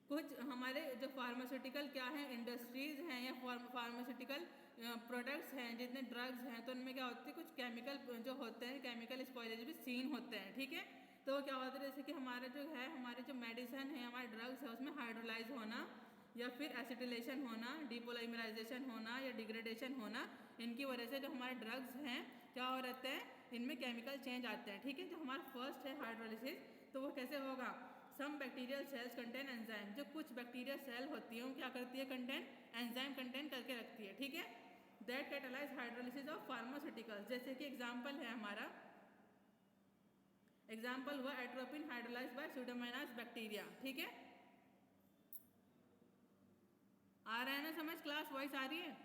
कुछ हमारे जो फार्मास्यूटिकल क्या है इंडस्ट्रीज हैं या फार्मास्यूटिकल प्रोडक्ट्स हैं, जितने ड्रग्स हैं, तो उनमें क्या होती है, कुछ केमिकल जो होते हैं, केमिकल स्पॉइलेज भी सीन होते हैं, ठीक है। तो क्या होता है, जैसे कि हमारा जो है, हमारे जो मेडिसिन है, हमारे ड्रग्स है, उसमें हाइड्रोलाइज होना या फिर एसिटिलेशन होना, डिपोलाइमराइजेशन होना या डिग्रेडेशन होना, इनकी वजह से जो हमारे ड्रग्स हैं क्या हो रहते हैं, इनमें केमिकल चेंज आते हैं, ठीक है। जो हमारा फर्स्ट है हाइड्रोलिसिस, तो वो कैसे होगा, सम बैक्टीरियल सेल्स कंटेन एंजाइम, जो कुछ बैक्टीरियल सेल होती है वो क्या करती है, कंटेन एंजाइम कंटेन करके रखती है, ठीक है। That catalyse hydrolysis of pharmaceuticals, जैसे कि एग्जाम्पल है हमारा, एग्जाम्पल हुआ atropine hydrolyse by pseudomonas bacteria, ठीक है। आ रहा है ना समझ, क्लास वॉइस आ रही है?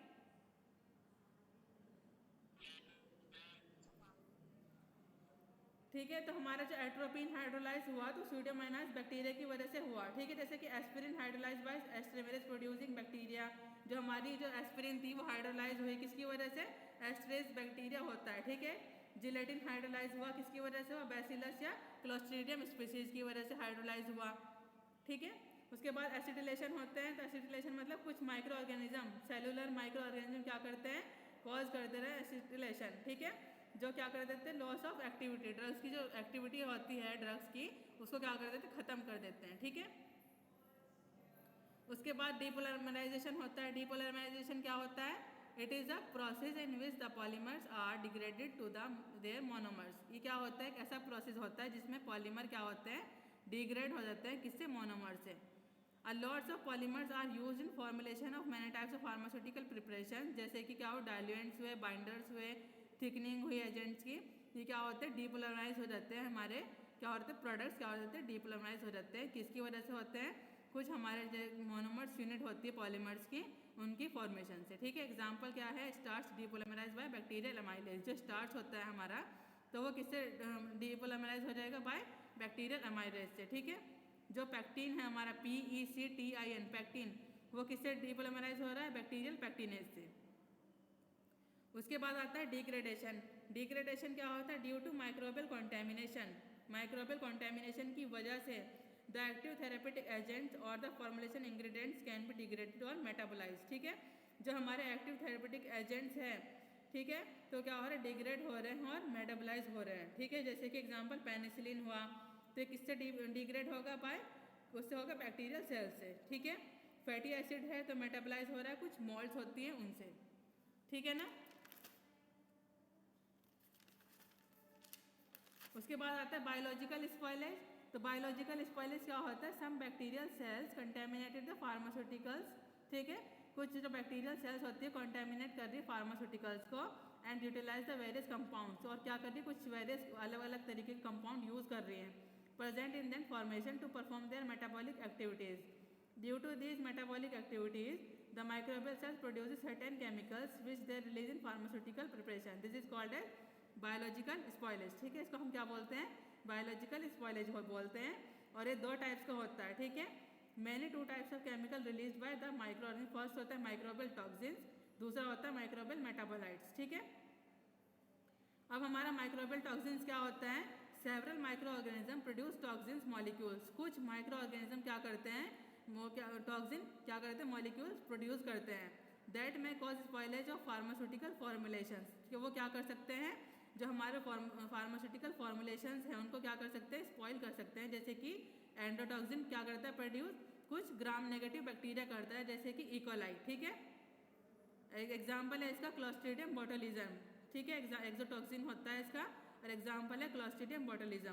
ठीक है, तो हमारा जो एट्रोपिन हाइड्रोलाइज हुआ तो स्यूडोमोनास बैक्टीरिया की वजह से हुआ, ठीक है। जैसे कि aspirin hydrolyse by esterase producing bacteria, जो हमारी जो एस्पिरिन थी वो हाइड्रोलाइज हुई किसकी वजह से, एस्ट्रेज बैक्टीरिया होता है, ठीक है। जिलेटिन हाइड्रोलाइज हुआ किसकी वजह से हुआ, बैसिलस या क्लोस्ट्रीडियम स्पीसीज की वजह से हाइड्रोलाइज हुआ, ठीक है। उसके बाद एसिटिलेशन होते हैं, तो एसिटिलेशन मतलब कुछ micro organism, cellular micro organism क्या करते हैं, कॉज करते रहे एसिटिलेशन, ठीक है, जो क्या कर देते हैं, लॉस ऑफ एक्टिविटी, ड्रग्स की जो एक्टिविटी होती है ड्रग्स की, उसको क्या कर देते हैं, खत्म कर देते हैं, ठीक है। उसके बाद डीपोलाइमराइजेशन होता है। डीपोलाइमराइजेशन क्या होता है, it is a process in which the polymers are degraded to the their monomers. ये क्या होता है, एक ऐसा प्रोसेस होता है जिसमें पॉलीमर क्या होते हैं, डिग्रेड हो जाते हैं, किससे, मोनोमर से। A lots of polymers are used in formulation of many types of pharmaceutical preparation, जैसे कि क्या हो, डायल्यूएंट्स हुए, बाइंडर्स हुए, थिकनिंग हुई एजेंट्स की, ये क्या होते हैं, डीपोलराइज हो जाते हैं, हमारे क्या होते हैं, प्रोडक्ट्स क्या हो जाते हैं, डीपोलराइज हो जाते हैं, किसकी वजह से होते हैं, कुछ हमारे जो मोनोमर्स यूनिट होती है पॉलीमर्स की, उनकी फॉर्मेशन से, ठीक है। एग्जाम्पल क्या है, starch depolarise by bacterial amylase, जो स्टार्च होता है हमारा, तो वो किससे डीपोलराइज हो जाएगा, बाय बैक्टीरियल अमाइलेज से, ठीक है। जो पैक्टीन है हमारा PECTIN पैक्टीन, वो किससे डीपोलिमराइज हो रहा है, बैक्टीरियल पैक्टीनेज से। उसके बाद आता है डिग्रेडेशन। डिग्रेडेशन क्या होता है, due to microbial contamination, microbial contamination की वजह से द एक्टिव थेरेपेटिक एजेंट्स और the formulation ingredients can be degraded और मेटाबोलाइज, ठीक है। जो हमारे एक्टिव थेरेपेटिक एजेंट्स हैं, ठीक है, तो क्या हो रहा है, डिग्रेड हो रहे हैं और मेटाबोलाइज हो रहे हैं, ठीक है। जैसे कि एग्जाम्पल पेनिसिलिन हुआ, तो किससे डिग्रेड होगा, बाय, उससे होगा बैक्टीरियल सेल से, ठीक है। फैटी एसिड है तो मेटाबोलाइज हो रहा है, कुछ मॉल्ट्स होती हैं उनसे, ठीक है ना। उसके बाद आता है बायोलॉजिकल स्पॉइलेज। तो बायोलॉजिकल स्पॉइलेज क्या होता है, some bacterial cells contaminated the pharmaceuticals, ठीक है, कुछ जो बैक्टीरियल सेल्स होती है कंटेमिनेट कर रही है फार्मास्यूटिकल्स को, and utilise the various compounds, और क्या कर रही है, कुछ वेरियस अलग अलग तरीके के कंपाउंड यूज कर रही हैं, present in their formation to perform their metabolic activities. Due to these metabolic activities, the microbial cells produces certain chemicals which they release in pharmaceutical preparation. This is called as biological spoilage, ठीक है। इसको हम क्या बोलते हैं, biological spoilage बोलते हैं, और ये दो टाइप्स का होता है, ठीक है। Many two types of chemical release by the microorganism, first होता है माइक्रोबियल टॉक्सिन्स, दूसरा होता है माइक्रोबियल मेटाबोलाइट्स, ठीक है। अब हमारा माइक्रोबियल टॉक्सिन्स क्या होता है, several micro organism produce toxins molecules, कुछ माइक्रो ऑर्गेनिज्म क्या करते हैं, वो क्या टॉक्सिन क्या करते हैं, मॉलिक्यूल्स प्रोड्यूस करते हैं, दैट में cause spoilage of pharmaceutical formulations, कि वो क्या कर सकते हैं, जो हमारे फार्मास्यूटिकल फॉर्मुलेशंस हैं उनको क्या कर सकते हैं, स्पॉइल कर सकते हैं। जैसे कि एंडोटॉक्सिन क्या करता है, प्रोड्यूस कुछ ग्राम नेगेटिव बैक्टीरिया करता है, जैसे कि इकोलाई, ठीक है। एक एग्जाम्पल है इसका क्लोस्ट्रीडियम बोटुलिज्म, ठीक है, एक्सोटॉक्सिन होता है इसका, और एग्जाम्पल है क्लोस्ट्रीडियम बोटुलिज्म।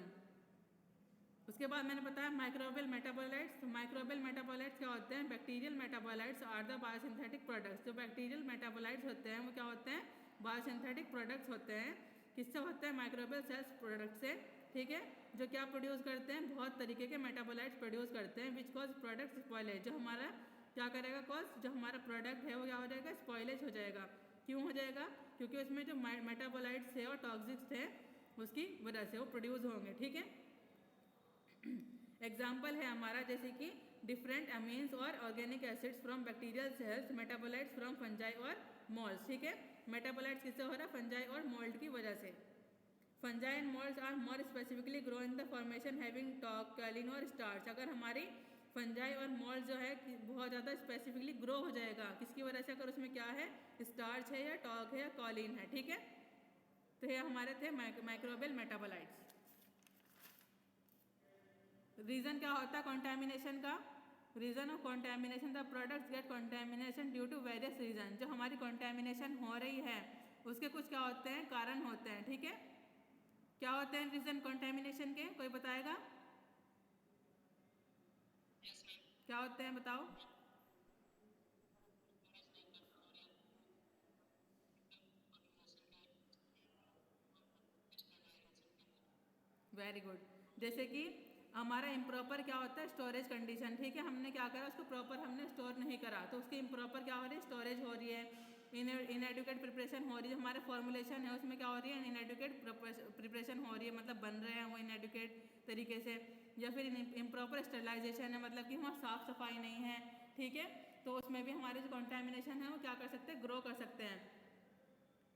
उसके बाद मैंने बताया माइक्रोबियल मेटाबोलाइट्स। तो माइक्रोबियल मेटाबोलाइट्स क्या होते हैं, bacterial metabolites are the biosynthetic products. जो बैक्टीरियल मेटाबोलाइट्स होते हैं वो क्या होते हैं, बायोसिंथेटिक प्रोडक्ट्स होते हैं, किससे होते हैं, माइक्रोबियल सेल्स प्रोडक्ट से, ठीक है, जो क्या प्रोड्यूस करते हैं, बहुत तरीके के मेटाबोलाइट्स प्रोड्यूस करते हैं, विच कॉज प्रोडक्ट स्पॉइलेज, जो हमारा क्या करेगा, कॉज जो हमारा प्रोडक्ट है वो क्या हो जाएगा, स्पॉइलेज हो जाएगा। क्यों हो जाएगा, क्योंकि उसमें जो मेटाबोलाइट्स थे और टॉक्सिक्स थे उसकी वजह से वो प्रोड्यूस होंगे, ठीक है। एग्जाम्पल है हमारा, जैसे कि डिफरेंट अमीन्स और organic acids from bacterial cells, metabolites from fungi और मोल्ड्स, ठीक है। मेटाबोलाइट्स किससे हो रहा है, फंजाई और मोल्ड की वजह से। Fungi and moulds are more specifically grow in the formation having talc, kaolin और स्टार्च। अगर हमारी फंजाई और मोल्ड जो है बहुत ज़्यादा स्पेसिफिकली ग्रो हो जाएगा। किसकी वजह से? अगर उसमें क्या है, स्टार्च है या टॉक है या कॉलिन है, ठीक है। तो ये हमारे थे माइक्रोबियल मेटाबोलाइट्स। रीज़न क्या होता है कॉन्टैमिनेशन का? Reason of contamination, the products get contamination due to various reason. जो हमारी कॉन्टैमिनेशन हो रही है उसके कुछ क्या होते हैं, कारण होते हैं, ठीक है। क्या होते हैं रीज़न कॉन्टैमिनेशन के? कोई बताएगा क्या होते हैं? बताओ। Very good. जैसे कि हमारा इम्प्रॉपर क्या होता है, स्टोरेज कंडीशन, ठीक है। हमने क्या करा, उसको प्रॉपर हमने स्टोर नहीं करा तो उसकी इम्प्रॉपर क्या हो रही है, स्टोरेज हो रही है, इनएडुकेट प्रिपरेशन हो रही है। हमारे फॉर्मुलेशन है उसमें क्या हो रही है, इनएडुकेट प्रिपरेशन हो रही है, मतलब बन रहे हैं वो इनएडुकेट तरीके से। या फिर इम्प्रॉपर स्टरलाइजेशन है, मतलब कि वहाँ साफ़ सफाई नहीं है, ठीक है। तो उसमें भी हमारे जो कॉन्टैमिनेशन है वो क्या कर सकते हैं, ग्रो कर सकते हैं।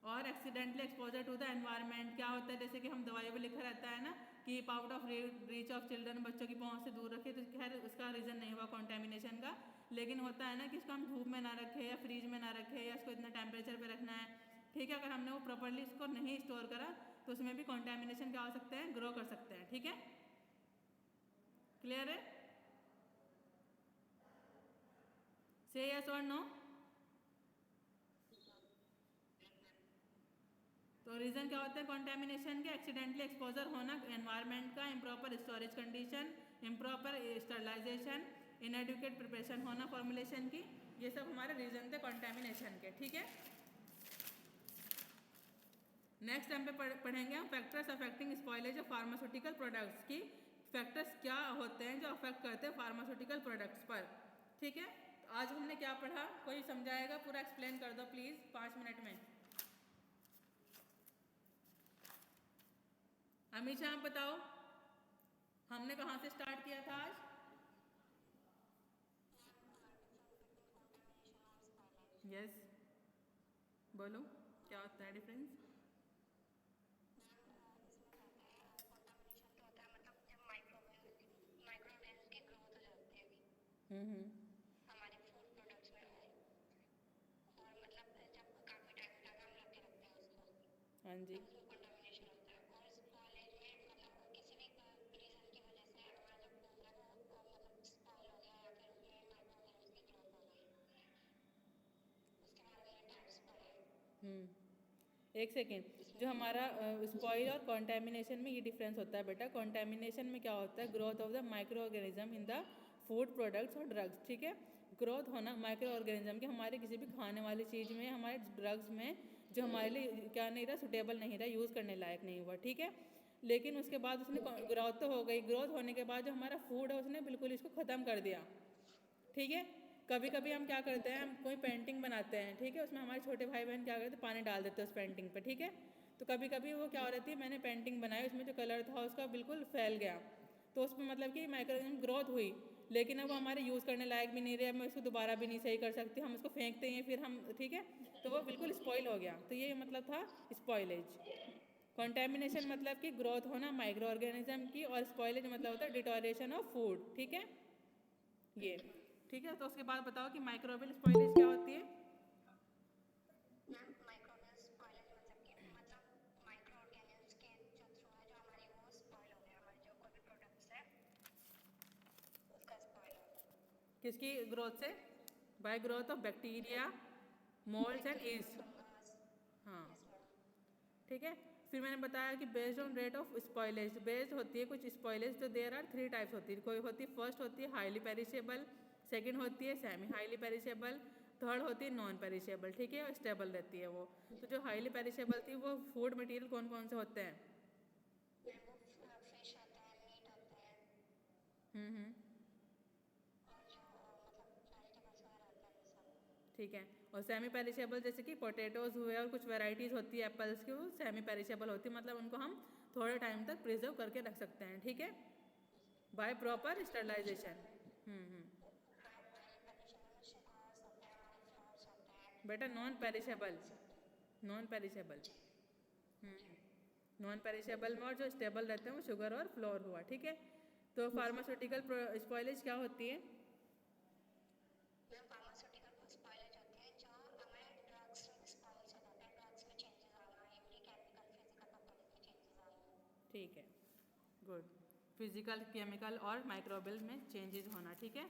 और accidentally exposure to the environment क्या होता है, जैसे कि हम दवाइयों में लिखा रहता है ना कि out of reach of children, बच्चों की पहुंच से दूर रखे। तो खैर उसका रीज़न नहीं हुआ कॉन्टैमिनेशन का, लेकिन होता है ना कि इसको हम धूप में ना रखें या फ्रीज में ना रखें या इसको इतना टेम्परेचर पे रखना है, ठीक है। अगर हमने वो प्रॉपरली इसको नहीं स्टोर करा तो उसमें भी कॉन्टैमिनेशन क्या हो सकते हैं, ग्रो कर सकते हैं, ठीक है। क्लियर है? से यस और नो। तो रीज़न क्या होता है कॉन्टैमिनेशन के? एक्सीडेंटली एक्सपोजर होना एनवायरनमेंट का, improper storage condition, improper sterilisation, inadequate preparation होना फॉर्मुलेशन की। ये सब हमारे रीज़न थे कॉन्टैमिनेशन के, ठीक है। नेक्स्ट टाइम पे पढ़ेंगे हम factors affecting spoilage of pharmaceutical products की। फैक्टर्स क्या होते हैं जो अफेक्ट करते हैं फार्मास्यूटिकल प्रोडक्ट्स पर, ठीक है। तो आज हमने क्या पढ़ा, कोई समझाएगा? पूरा एक्सप्लेन कर दो प्लीज़ 5 मिनट में। हमेशा आप बताओ हमने कहाँ से स्टार्ट किया था आज? यस, बोलो क्या होता है डिफरेंस? हम्म। हमारे फूड प्रोडक्ट्स में और मतलब जब काफी टाइम तक हम रख के रखते हैं उसको, हाँ जी। तब उसमें कंटामिनेशन होता है। और इस कॉलेज में मतलब किसी भी रीजन की वजह से हमारा जो फूड है वो मतलब स्पॉइल हो गया या फिर उसमें माइक्रोऑर्गेनिज्म की ग्रोथ हो गई, उसके बाद मैंने टाइप्स पढ़े एक सेकेंड, जो इसमें। हमारा स्पॉइल और कॉन्टैमिनेशन में ये डिफरेंस होता है बेटा। कॉन्टैमिनेशन में क्या होता है, growth of the micro organism in the food products और ड्रग्स, ठीक है। ग्रोथ होना माइक्रो ऑर्गेनिज्म के हमारे किसी भी खाने वाली चीज़ में, हमारे ड्रग्स में, जो हमारे लिए क्या नहीं रहा, सुटेबल नहीं रहा, यूज़ करने लायक नहीं हुआ, ठीक है। लेकिन उसके बाद उसने ग्रोथ तो हो गई, ग्रोथ होने के बाद जो हमारा फूड है उसने बिल्कुल इसको ख़त्म कर दिया, ठीक है। कभी कभी हम क्या करते हैं, हम कोई पेंटिंग बनाते हैं, ठीक है, उसमें हमारे छोटे भाई बहन क्या करते हैं, पानी डाल देते हैं उस पेंटिंग पे, ठीक है। तो कभी कभी वो क्या हो रही है, मैंने पेंटिंग बनाई, उसमें जो कलर था उसका बिल्कुल फैल गया, तो उसमें मतलब कि माइक्रोऑर्गेनिज्म ग्रोथ हुई, लेकिन अब वो हमारे यूज़ करने लायक भी नहीं रहे, मैं उसको दोबारा भी नहीं सही कर सकती, हम उसको फेंकते हैं फिर हम, ठीक है। तो वो बिल्कुल स्पॉइल हो गया, तो ये मतलब था स्पॉइलेज। कॉन्टैमिनेशन मतलब कि ग्रोथ होना माइक्रो ऑर्गेनिज्म की, और स्पॉइलेज मतलब होता है डिटोरेशन ऑफ फूड, ठीक है ये, ठीक है। तो उसके बाद बताओ कि माइक्रोबियल स्पॉइलेज क्या होती है? मैम माइक्रोबियल स्पॉइलेज मतलब माइक्रो ऑर्गेनिज्म के जो थ्रू है जो हमारी वो स्पॉइल हो गया, हमारे जो कोई भी प्रोडक्ट्स है उसका स्पॉइल हो गया। किसकी ग्रोथ से? Bye growth of bacteria, molds and bacteria, east. Fungus. हाँ, यस मैम। ठीक है। फिर मैंने बताया कि based on rate of spoilage, based होती है कुछ स्पॉइलेज, तो देयर आर 3 टाइप्स होती है। कोई होती है, फर्स्ट होती है हाईली पेरिशेबल, सेकंड होती है सेमी हाईली पेरिशेबल, थर्ड होती है नॉन पेरिशेबल, ठीक है, और स्टेबल रहती है वो। तो जो हाईली पेरिशेबल थी वो फूड मटेरियल कौन कौन से होते हैं? मैम वो फिश होता है, मीट होता है हम्म। और जो मतलब वेजिटेबल्स वगैरह होता है ये सब। ठीक है। और सेमी पेरिशेबल जैसे कि पोटैटोज हुए और कुछ वैरायटीज़ होती है एप्पल्स की, वो सेमी पेरिशेबल होती है, मतलब उनको हम थोड़े टाइम तक प्रिजर्व करके रख सकते हैं, ठीक है, by proper highly sterilisation. Perishable hmm. Highly perishable में शुगर्स होते हैं, हमारे फ्लोर्स होते हैं, बेटा नॉन पेरिशेबल, विटामिन्स होते हैं। Non perishable. जी। नॉन पेरिशेबल में और जो स्टेबल रहते हैं वो शुगर और फ्लोर हुआ, ठीक है। तो फार्मास्यूटिकल स्पॉइलेज क्या होती है? मैम फार्मास्यूटिकल स्पॉइलेज होती है जो हमारे ड्रग्स स्पॉइल्स हो जाते हैं, ड्रग्स में चेंजेस आना, एवरी केमिकल फिजिकल प्रॉपर्टीज में चेंजेस आना। ठीक है, गुड। फिजिकल, केमिकल और माइक्रोबियल में चेंजेस होना, ठीक है।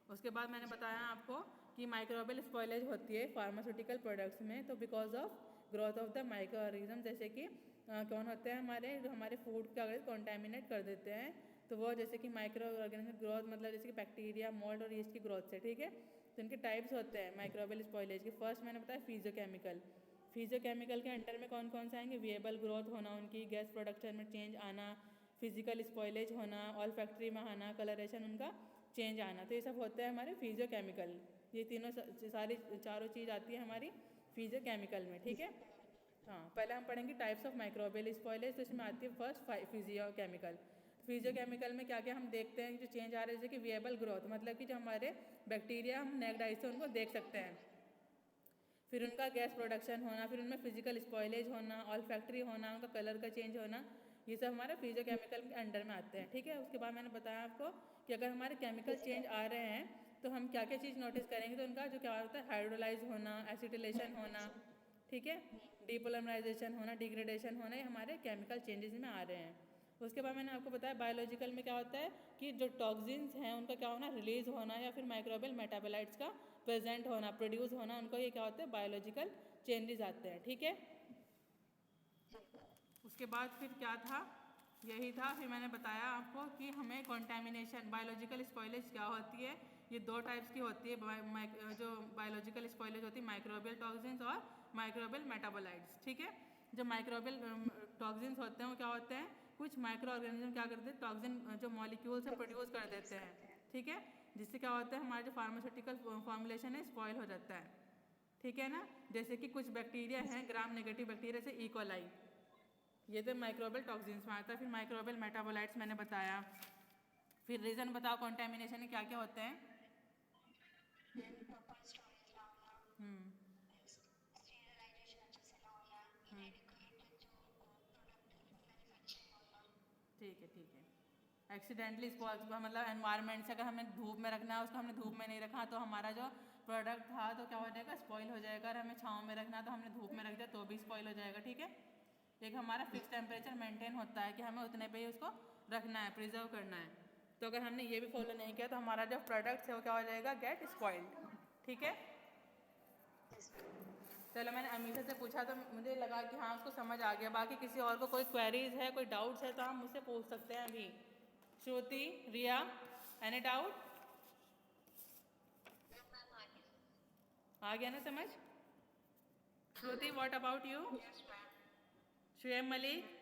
उसके बाद मैंने बताया आपको कि माइक्रोबियल स्पॉइलेज होती है फार्मास्यूटिकल प्रोडक्ट्स में, तो because of growth of the micro organism, जैसे कि कौन होते हैं हमारे, जो हमारे फूड का अगर कॉन्टेमिनेट कर देते हैं तो वो जैसे कि माइक्रो ऑर्गेनिज्म ग्रोथ, मतलब जैसे कि बैक्टीरिया, मोल्ड और यीस्ट की ग्रोथ से, ठीक है। तो इनके टाइप्स होते हैं माइक्रोबियल स्पॉइलेज के। फर्स्ट मैंने बताया फिजियोकेमिकल। फिजियोकेमिकल के अंडर में कौन कौन से आएंगे? वेबल ग्रोथ होना, उनकी गैस प्रोडक्शन में चेंज आना, फिजिकल स्पॉइलेज होना, ऑल फैक्ट्री में आना, कलरेशन उनका चेंज आना, तो ये सब होते हैं हमारे फिजियोकेमिकल। ये तीनों सारी चारों चीज़ आती है हमारी फिजियोकेमिकल में, ठीक है। हाँ, पहले हम पढ़ेंगे टाइप्स ऑफ माइक्रोबियल स्पॉइलेज, तो इसमें आती है फर्स्ट फिजियोकेमिकल। फिजियोकेमिकल में क्या क्या हम देखते हैं जो चेंज आ रहे हैं, जैसे कि वेबल ग्रोथ, मतलब कि जो हमारे बैक्टीरिया हम नेक्ड आई से उनको देख सकते हैं, फिर उनका गैस प्रोडक्शन होना, फिर उनमें फिजिकल स्पॉइलेज होना, ऑल फैक्ट्री होना, उनका कलर का चेंज होना, ये सब हमारे फिजियोकेमिकल के अंडर में आते हैं, ठीक है। उसके बाद मैंने बताया आपको कि अगर हमारे केमिकल चेंज आ रहे हैं तो हम क्या क्या चीज़ नोटिस करेंगे, तो उनका जो क्या होता है हाइड्रोलाइज होना, एसिटिलेशन होना, ठीक है, डीपोलिमराइजेशन होना, डिग्रेडेशन होना, ये हमारे केमिकल चेंजेस में आ रहे हैं। उसके बाद मैंने आपको बताया बायोलॉजिकल में क्या होता है कि जो टॉक्सिन्स हैं उनका क्या होना, रिलीज होना, या फिर माइक्रोबियल मेटाबोलाइट्स का प्रेजेंट होना, प्रोड्यूस होना, उनको ये क्या होता है बायोलॉजिकल चेंजेस आते हैं, ठीक है। उसके बाद फिर क्या था, यही था। फिर मैंने बताया आपको कि हमें कॉन्टेमिनेशन, बायोलॉजिकल स्पॉइलेज क्या होती है, ये दो टाइप्स की होती है। जो बायोलॉजिकल स्पॉइलेज होती है माइक्रोबियल टॉक्सिन्स और माइक्रोबियल मेटाबोलाइट्स, ठीक है। जो माइक्रोबियल टॉक्सिन्स होते हैं वो क्या होते हैं, कुछ माइक्रो ऑर्गेनिज्म क्या करते हैं, टॉक्सिन जो मॉलिक्यूल्स हैं प्रोड्यूस कर देते हैं, ठीक है, जिससे क्या होता है हमारा जो फार्मास्यूटिकल फॉर्मुलेशन है स्पॉइल हो जाता है, ठीक है ना। जैसे कि कुछ बैक्टीरिया हैं ग्राम नेगेटिव बैक्टीरिया से इकोलाई, ये तो माइक्रोबियल टॉक्सिन्स में आता है। फिर माइक्रोबियल मेटाबोलाइट्स मैंने बताया। फिर रीज़न बताओ कॉन्टेमिनेशन में क्या क्या होते हैं। प्रॉपर स्टोरेज ना होना, स्टेरिलाइजेशन अच्छे से ना होना, इनएडिक्वेट जो प्रोडक्ट मैन्युफैक्चरिंग होना। ठीक है, ठीक है। एक्सीडेंटली मतलब एनवायरनमेंट से अगर हमें धूप में रखना है, उसको हमने धूप में नहीं रखा तो हमारा जो प्रोडक्ट था तो क्या हो जाएगा, स्पॉइल हो जाएगा। अगर हमें छाँव में रखना तो हमने धूप में रख दिया तो भी स्पॉइल हो जाएगा, ठीक है। एक हमारा फिक्स टेम्परेचर मेंटेन होता है कि हमें उतने पे ही उसको रखना है, प्रिजर्व करना है। तो अगर हमने ये भी फॉलो नहीं किया तो हमारा जो प्रोडक्ट है वो क्या हो जाएगा, गेट स्पॉइल्ड, ठीक है। चलो, मैंने अमीशा से पूछा तो मुझे लगा कि हाँ उसको समझ आ गया। बाकी किसी और को कोई क्वेरीज है, कोई डाउट्स है तो आप मुझसे पूछ सकते हैं अभी। श्रुति, रिया, एनी डाउट? आ गया ना समझ? Shruti, what about you? Shoaib Malik?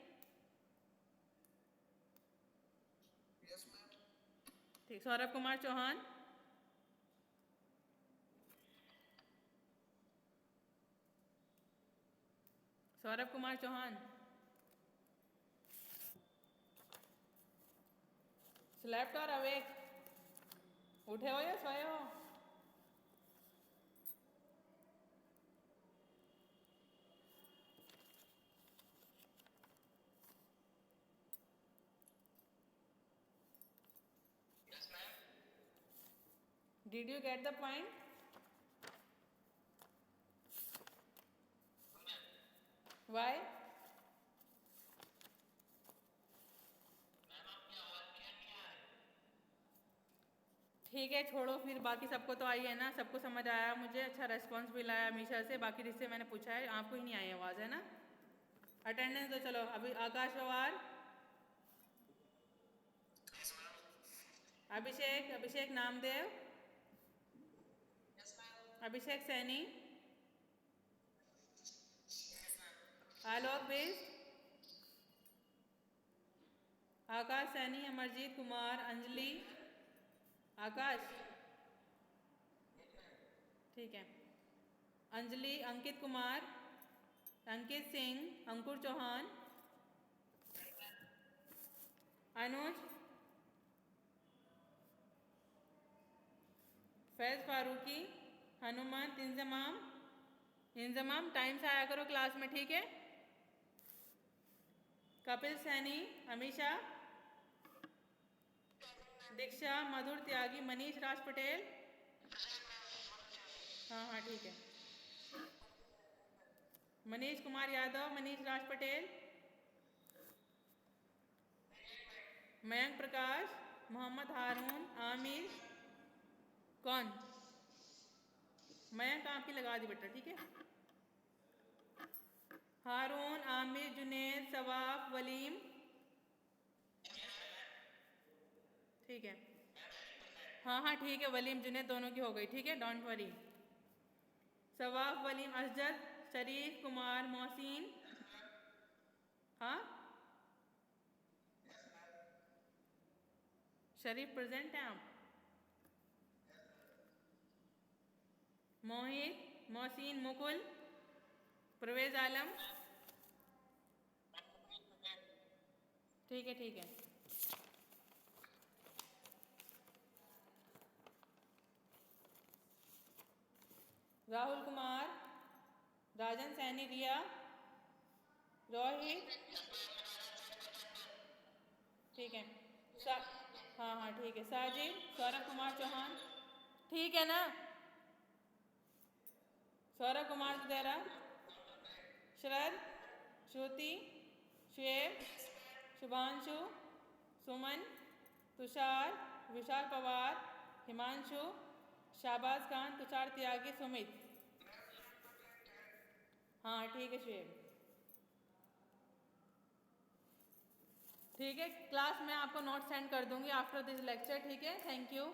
ठीक। Saurabh Kumar Chauhan? Saurabh Kumar Chauhan, slept or awake? उठे हो या सोए हो? Did you get the point? Why? ठीक है, छोड़ो फिर। बाकी सबको तो आई है ना, सबको समझ आया। मुझे अच्छा रेस्पॉन्स भी लाया अमीशा से, बाकी जिससे मैंने पूछा है आपको ही नहीं आई आवाज़, है ना। अटेंडेंस दो। चलो अभी आकाश पवार, अभिषेक नामदेव, अभिषेक सैनी, आलोक बिस्ट, आकाश सैनी, अमरजीत कुमार, अंजलि, आकाश, ठीक है, अंजलि, अंकित कुमार, अंकित सिंह, अंकुर चौहान, अनुज, फैज़ फारूकी, हनुमान, इंजमाम टाइम से आया करो क्लास में, ठीक है। कपिल सैनी, अमीशा, दीक्षा, मधुर त्यागी, मनीष राज पटेल। हाँ हाँ ठीक है। मनीष कुमार यादव, मनीष राज पटेल, मयंक प्रकाश, मोहम्मद हारून, आमिर। कौन? मयंक आपकी लगा दी बेटा, ठीक है। हारून, आमिर, जुनेद, सवाफ, वलीम। ठीक है। हाँ हाँ ठीक है, वलीम जुनेद दोनों की हो गई, ठीक है, डोंट वरी। सवाफ, वलीम, असजद, शरीफ, कुमार, मोहसिन। हाँ शरीफ प्रेजेंट हैं आप। मोहित, मोहसिन, मुकुल, परवेज आलम। ठीक है ठीक है। राहुल कुमार, राजन सैनी, रिया, रोहित। ठीक है। हाँ हाँ ठीक है। साजिद, सौरभ कुमार चौहान। ठीक है ना। सौरभ कुमार दुदेरा, शरद, श्रुति, श्वेब, शुभांशु, सुमन, तुषार, विशाल पवार, हिमांशु, शाहबाज खान, तुषार त्यागी, सुमित। हाँ ठीक है शुएब। ठीक है, क्लास में आपको नोट सेंड कर दूंगी आफ्टर दिस लेक्चर, ठीक है। Thank you.